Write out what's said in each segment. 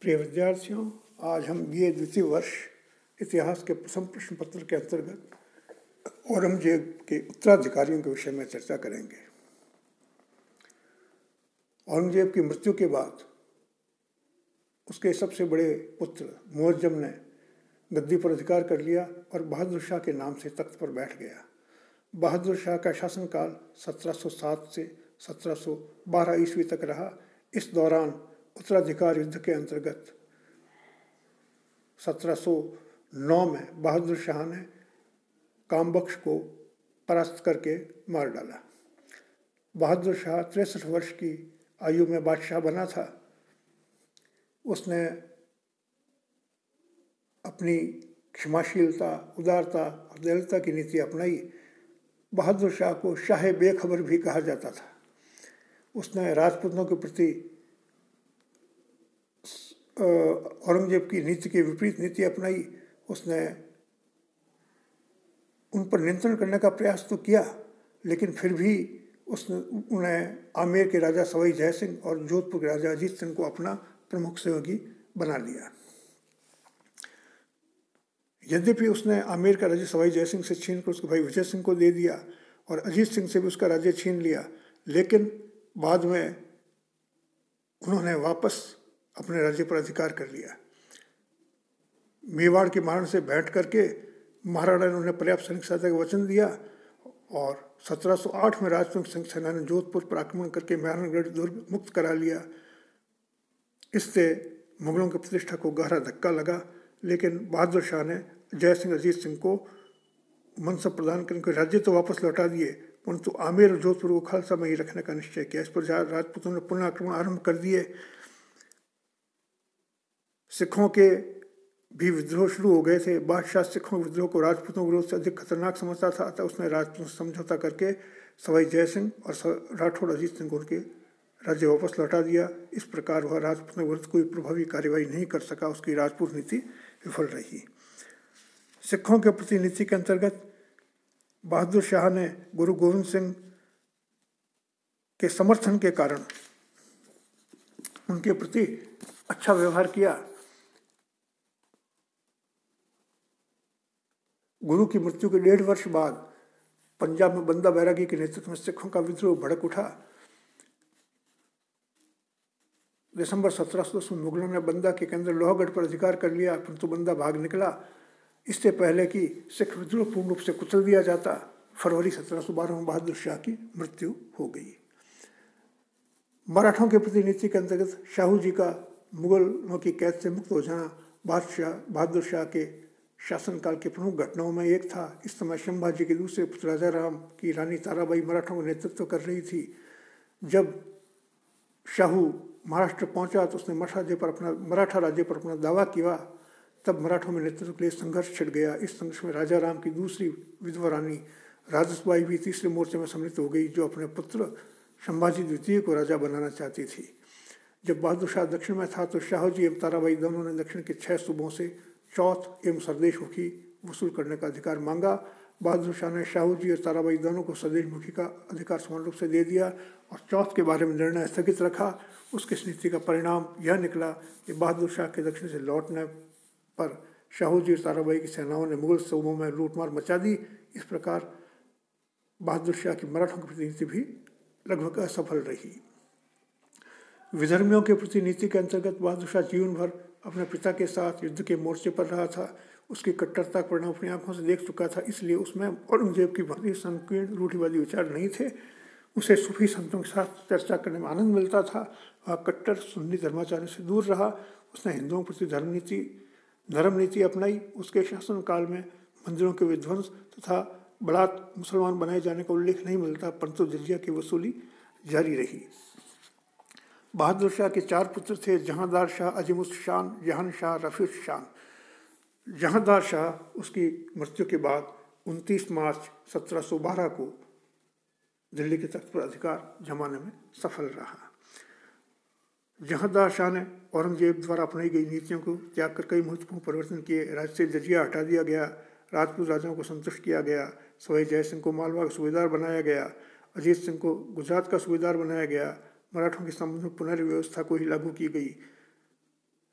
प्रिय विद्यार्थियों, आज हम ये द्वितीय वर्ष इतिहास के प्रथम प्रश्न पत्र के अंतर्गत औरंगजेब के उत्तराधिकारियों के विषय में चर्चा करेंगे। औरंगजेब की मृत्यु के बाद उसके सबसे बड़े पुत्र मुअज्जम ने गद्दी पर अधिकार कर लिया और बहादुर शाह के नाम से तख्त पर बैठ गया। बहादुर शाह का शासनकाल 1707 से 1712 ईस्वी तक रहा। इस दौरान उत्तराधिकार युद्ध के अंतर्गत 1709 में बहादुर शाह ने कामबख्श को परास्त करके मार डाला। बहादुर शाह 63 वर्ष की आयु में बादशाह बना था। उसने अपनी क्षमाशीलता, उदारता और दयालुता की नीति अपनाई। बहादुर शाह को शाह बेखबर भी कहा जाता था। उसने राजपूतों के प्रति औरंगजेब की नीति के विपरीत नीति अपनाई। उसने उन पर नियंत्रण करने का प्रयास तो किया, लेकिन फिर भी उसने उन्हें आमेर के राजा सवाई जय सिंह और जोधपुर के राजा अजीत सिंह को अपना प्रमुख सहयोगी बना लिया। यद्यपि उसने आमेर का राज्य सवाई जय सिंह से छीन कर उसके भाई विजय सिंह को दे दिया और अजीत सिंह से भी उसका राज्य छीन लिया, लेकिन बाद में उन्होंने वापस अपने राज्य पर अधिकार कर लिया। मेवाड़ के महाराणा से भेंट करके महाराणा ने उन्हें पर्याप्त सैनिक सहायता का वचन दिया और 1708 में राजपूत सिंह सेना ने जोधपुर पर आक्रमण करके मेहरानगढ़ दुर्ग मुक्त करा लिया। इससे मुगलों की प्रतिष्ठा को गहरा धक्का लगा, लेकिन बहादुर शाह ने जय सिंह, अजीत सिंह को मनसब प्रदान करके राज्य तो वापस लौटा दिए, परंतु आमेर और जोधपुर को खालसा में ही रखने का निश्चय किया। इस पर राजपूतों ने पुनः आक्रमण आरंभ कर दिए। सिखों के भी विद्रोह शुरू हो गए थे। बादशाह सिखों के विद्रोह को राजपूतों के विरोध से अधिक खतरनाक समझता था, अतः उसने राजपूतों से समझौता करके सवाई जय सिंह और राठौड़ अजीत सिंह को उनके राज्य वापस लौटा दिया। इस प्रकार वह राजपूतों के विरुद्ध कोई प्रभावी कार्रवाई नहीं कर सका। उसकी राजपूत नीति विफल रही। सिखों के प्रति नीति के अंतर्गत बहादुर शाह ने गुरु गोविंद सिंह के समर्थन के कारण उनके प्रति अच्छा व्यवहार किया। गुरु की मृत्यु के 1.5 वर्ष बाद पंजाब में बंदा बैरागी के नेतृत्व में सिखों का विद्रोह भड़क उठा। दिसंबर 1710 में मुगलों ने बंदा के केंद्र लोहागढ़ पर अधिकार कर लिया, परंतु बंदा भाग निकला। इससे पहले कि सिख विद्रोह पूर्ण रूप से कुचल दिया जाता, फरवरी 1712 में बहादुर शाह की मृत्यु हो गई। मराठों के प्रति नीति के अंतर्गत शाहू जी का मुगलों की कैद से मुक्त हो जाना बहादुर शाह के शासनकाल के प्रमुख घटनाओं में एक था। इस समय संभाजी के दूसरे पुत्र राजा राम की रानी ताराबाई मराठों का नेतृत्व कर रही थी। जब शाहू महाराष्ट्र पहुंचा तो उसने मराठा राज्य पर अपना दावा किया। तब मराठों में नेतृत्व के लिए संघर्ष छिड़ गया। इस संघर्ष में राजा राम की दूसरी विधवा रानी राजसबाई भी तीसरे मोर्चे में सम्मिलित हो गई, जो अपने पुत्र संभाजी द्वितीय को राजा बनाना चाहती थी। जब बहादुर शाह दक्षिण में था तो शाहू जी एवं ताराबाई दोनों ने दक्षिण के 6 सूबों से चौथ एवं सरदेश मुखी वसूल करने का अधिकार मांगा। बहादुर शाह ने शाहू जी और ताराबाई दोनों को सरदेश मुखी का अधिकार समान रूप से दे दिया और चौथ के बारे में निर्णय स्थगित रखा। उसकी इस नीति का परिणाम यह निकला कि बहादुर शाह के दक्षिण से लौटने पर शाहू जी और ताराबाई की सेनाओं ने मुगल सूबों में लूटमार मचा दी। इस प्रकार बहादुर शाह की मराठों की प्रति नीति भी लगभग असफल रही। विधर्मियों के प्रति नीति के अंतर्गत बहादुर शाह जीवन भर अपने पिता के साथ युद्ध के मोर्चे पर रहा था। उसकी कट्टरता परिणाम अपनी आंखों से देख चुका था, इसलिए उसमें औरंगजेब की भांति संकीर्ण रूढ़िवादी विचार नहीं थे। उसे सूफी संतों के साथ चर्चा करने में आनंद मिलता था। वह कट्टर सुन्नी धर्माचार्य से दूर रहा। उसने हिंदुओं के प्रति धर्म नीति अपनाई। उसके शासनकाल में मंदिरों के विध्वंस तथा बलात् मुसलमान बनाए जाने का उल्लेख नहीं मिलता, परंतु जजिया की वसूली जारी रही। बहादुर शाह के 4 पुत्र थे, जहांदार शाह, अजीमुस शान, जहान शाह, रफीक शान। जहांदार शाह उसकी मृत्यु के बाद 29 मार्च 1712 को दिल्ली के तख्त पर अधिकार जमाने में सफल रहा। जहांदार शाह ने औरंगजेब द्वारा अपनाई गई नीतियों को त्याग कर कई महत्वपूर्ण परिवर्तन किए। राज्य से जजिया हटा दिया गया, राजपूत राजाओं को संतुष्ट किया गया, सवाई जय सिंह को मालवा का सूबेदार बनाया गया, अजीत सिंह को गुजरात का सूबेदार बनाया गया, मराठों के संबंध में पुनर्व्यवस्था को ही लागू की गई।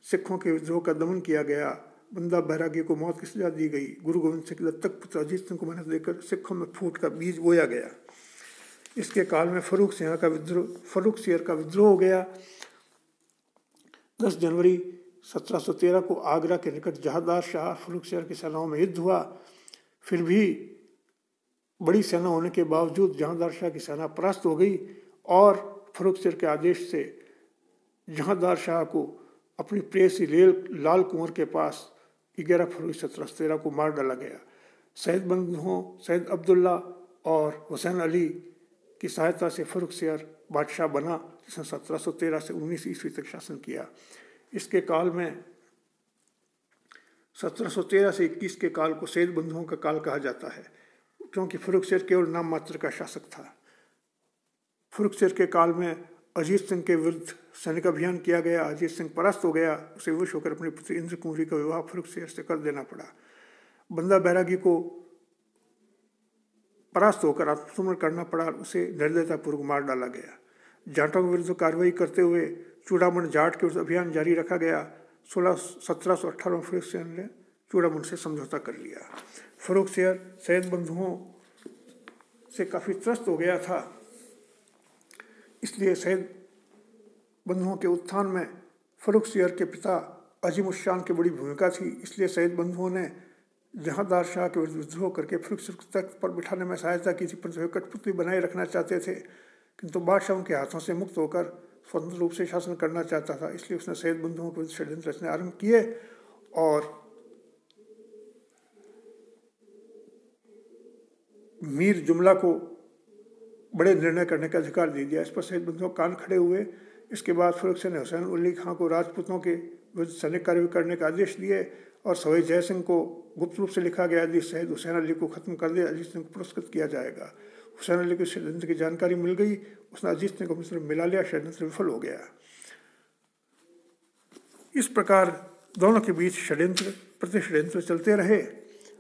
सिखों के विद्रोह का दमन किया गया। बंदा बैरागी को मौत की सजा दी गई। गुरु गोविंद सिंह के दत्तक पुत्र अजीत सिंह को मेहनत देकर सिखों में फूट का बीज बोया गया। इसके काल में फर्रुख सियर का विद्रोह हो गया। 10 जनवरी 1713 को आगरा के निकट जहादार शाह फर्रुख सियर की सेनाओं में युद्ध हुआ। फिर भी बड़ी सेना होने के बावजूद जहादार शाह की सेना परास्त हो गई और फर्रुख सियर के आदेश से जहादार शाह को अपनी प्रेयसी लाल कुंवर के पास 11 फरवरी 1713 को मार डाला गया। सैयद बंधुओं सैयद अब्दुल्ला और हुसैन अली की सहायता से फर्रुख सियर बादशाह बना, जिसने 1713 से 19 ईस्वी तक शासन किया। इसके काल में 1713 से 21 के काल को सैयद बंधुओं का काल कहा जाता है, क्योंकि फर्रुख सियर केवल नाम मात्र का शासक था। फर्रुख सियर के काल में अजीत सिंह के विरुद्ध सैनिक अभियान किया गया। अजीत सिंह परास्त हो गया। उसे विवश होकर अपनी पुत्री इंद्र कुंवरी का विवाह फर्रुख सियर से कर देना पड़ा। बंदा बैरागी को परास्त होकर आत्मसमर्पण करना पड़ा। उसे निर्दयतापूर्वक मार डाला गया। जाटों के विरुद्ध कार्रवाई करते हुए चूड़ामण जाट के विरुद्ध अभियान जारी रखा गया। 1718 में फर्रुख सियर ने चूड़ामण से समझौता कर लिया। फर्रुख सियर सैयद बंधुओं से काफ़ी त्रस्त हो गया था, इसलिए सैयद बंधुओं के उत्थान में फर्रुख सियर के पिता अजीम उस शान की बड़ी भूमिका थी। इसलिए सैयद बंधुओं ने जहादार शाह के विरुद्ध विद्रोह करके फर्रुख सियर को तख्त पर बिठाने में सहायता की थी, परंतु वे कठपुतली बनाए रखना चाहते थे, किंतु बादशाह उनके हाथों से मुक्त होकर स्वतंत्र रूप से शासन करना चाहता था। इसलिए उसने सैयद बंधुओं के विरुद्ध षड्यंत्र रचने आरंभ किए और मीर जुमला को बड़े निर्णय करने का अधिकार दे दिया। इस पर सैयद बंधुओं कान खड़े हुए। इसके बाद फर्रुख सियर ने हुसैन अली खां को राजपूतों के विरुद्ध सैनिक कार्रवाई करने का आदेश दिए और सवाई जय सिंह को गुप्त रूप से लिखा गया यदि शहीद हुसैन अली को खत्म कर दे अजीत सिंह को पुरस्कृत किया जाएगा। हुसैन अली को षड्यंत्र की जानकारी मिल गई। उसने अजीत सिंह को मिस्र में मिला लिया। षड्यंत्र विफल हो गया। इस प्रकार दोनों के बीच षड्यंत्र प्रति षड्यंत्र चलते रहे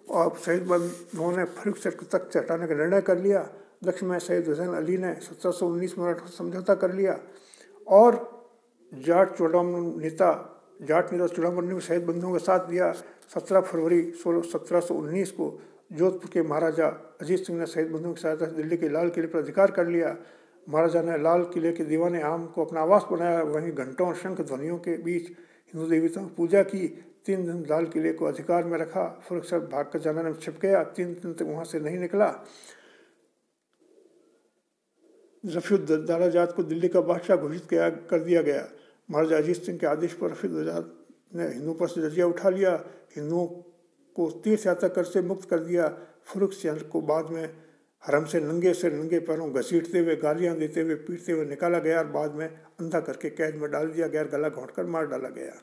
और सैयद बंधुओं ने फर्रुख सियर को तख्त से हटाने का निर्णय कर लिया। दक्षिण में सैयद हुसैन अली ने 1719 में मराठों से समझौता कर लिया और जाट नेता चूड़ामण ने सैयद बंधुओं का साथ दिया। 17 फरवरी 1719 को जोधपुर के महाराजा अजीत सिंह ने सैयद बंधुओं की सहायता से दिल्ली के लाल किले पर अधिकार कर लिया। महाराजा ने लाल किले के दीवाने आम को अपना आवास बनाया। वहीं घंटों और शंख ध्वनियों के बीच हिंदू देवताओं की पूजा की। 3 दिन लाल किले को अधिकार में रखा। फर्रुख सियर भाग कर जाना में छिप गया। 3 दिन तक वहाँ से नहीं निकला। रफीउद्दौला जाट को दिल्ली का बादशाह घोषित कर दिया गया। महाराजा अजीत सिंह के आदेश पर रफीउद्दौला ने हिंदुओं पर से जजिया उठा लिया। हिंदुओं को तीर्थ यात्रा कर से मुक्त कर दिया। फर्रुख सियर को बाद में हरम से नंगे सिर नंगे पैरों घसीटते हुए गालियाँ देते हुए पीटते हुए निकाला गया और बाद में अंधा करके कैद में डाल दिया गया, गला घोंटकर मार डाला गया।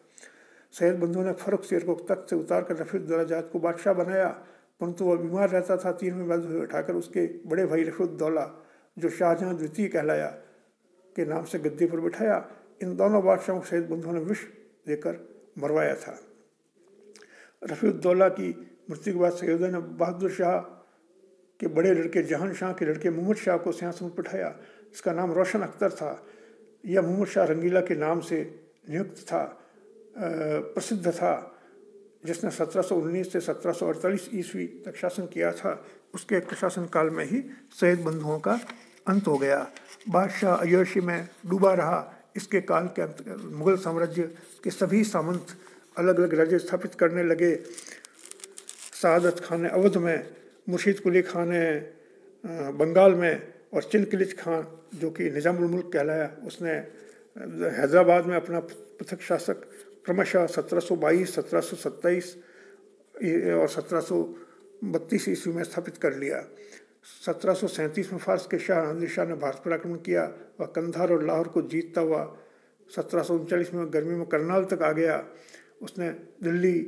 सैयद बंधुओं ने फर्रुख सियर को तख्त से उतार कर रफीउद्दौला जाट को बादशाह बनाया, परंतु वह बीमार रहता था। 3वें बाद उठाकर उसके बड़े भाई रफीउद्दौला जो शाहजहां द्वितीय कहलाया के नाम से गद्दी पर बिठाया। इन दोनों बादशाहों को सैयद बंधुओं ने विष देकर मरवाया था। रफीउद्दौला की मृत्यु के बाद सैयदों ने बहादुर शाह के बड़े लड़के जहान शाह के लड़के मोहम्मद शाह को सिंहासन पर बिठाया, जिसका नाम रोशन अख्तर था। यह मोहम्मद शाह रंगीला के नाम से नियुक्त था, प्रसिद्ध था, जिसने 1719 से 1748 ईस्वी तक शासन किया था। उसके शासन काल में ही सैयद बंधुओं का अंत हो गया। बादशाह अय्यशी में डूबा रहा। इसके काल के अंत मुगल साम्राज्य के सभी सामंत अलग अलग राज्य स्थापित करने लगे। सआदत खान ने अवध में, मुर्शीद कुली खान ने बंगाल में और चिलकिलिच खान जो कि निजामुल मुल्क कहलाया, उसने हैदराबाद में अपना पृथक शासक क्रमशः 1722, 1727 और 1732 ईस्वी में स्थापित कर लिया। 1737 में फारस के शाह नादिर शाह ने भारत पर आक्रमण किया। वह कंधार और लाहौर को जीतता हुआ 1739 में गर्मी में करनाल तक आ गया। उसने दिल्ली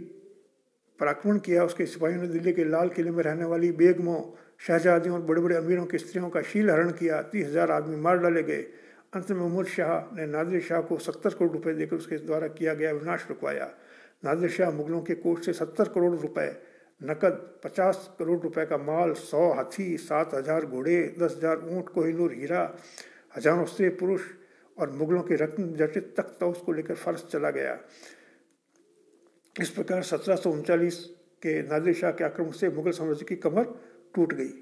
पर आक्रमण किया। उसके सिपाहियों ने दिल्ली के लाल किले में रहने वाली बेगमों, शहजादियों और बड़े बड़े अमीरों की स्त्रियों का शील हरण किया। 30,000 आदमी मार डाले गए। अंत में महमूद शाह ने नादिर शाह को 70 करोड़ रुपए देकर उसके द्वारा किया गया विनाश रुकवाया। नादिर शाह मुगलों के कोष से 70 करोड़ रुपए नकद, 50 करोड़ रुपए का माल, 100 हाथी, 7,000 घोड़े, 10,000 ऊँट, कोहिनूर हीरा, हजारों स्त्री पुरुष और मुगलों के रत्न जटित तख्त को लेकर फारस चला गया। इस प्रकार 1739 के नादिर शाह के आक्रमण से मुगल साम्राज्य की कमर टूट गई।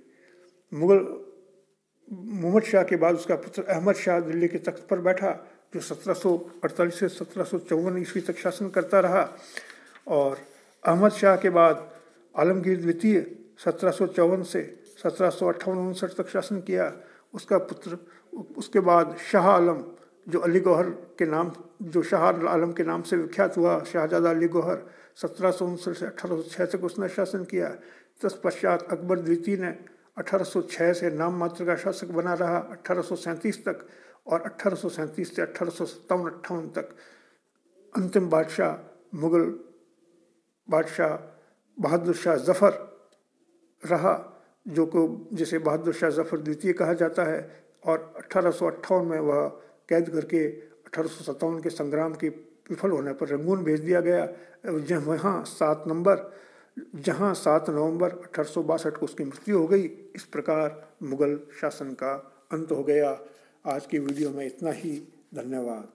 मुहम्मद शाह के बाद उसका पुत्र अहमद शाह दिल्ली के तख्त पर बैठा, जो 1748 से 1754 ईस्वी तक शासन करता रहा। और अहमद शाह के बाद आलमगीर द्वितीय 1754 से 1758-59 तक शासन किया। उसके बाद शाह आलम, जो शाह आलम के नाम से विख्यात हुआ, शाहजादा अली गौहर, 1759 से 1806 तक उसने शासन किया। तत्पश्चात अकबर द्वितीय ने 1806 से नाम मात्र का शासक बना रहा 1837 तक, और 1837 से 1857-58 तक अंतिम बादशाह मुगल बादशाह बहादुर शाह जफ़र रहा, जिसे बहादुर शाह जफ़र द्वितीय कहा जाता है। और 1858 में वह कैद करके 1857 के संग्राम के विफल होने पर रंगून भेज दिया गया, जहाँ 7 नवंबर 1862 को उसकी मृत्यु हो गई। इस प्रकार मुगल शासन का अंत हो गया। आज की वीडियो में इतना ही। धन्यवाद।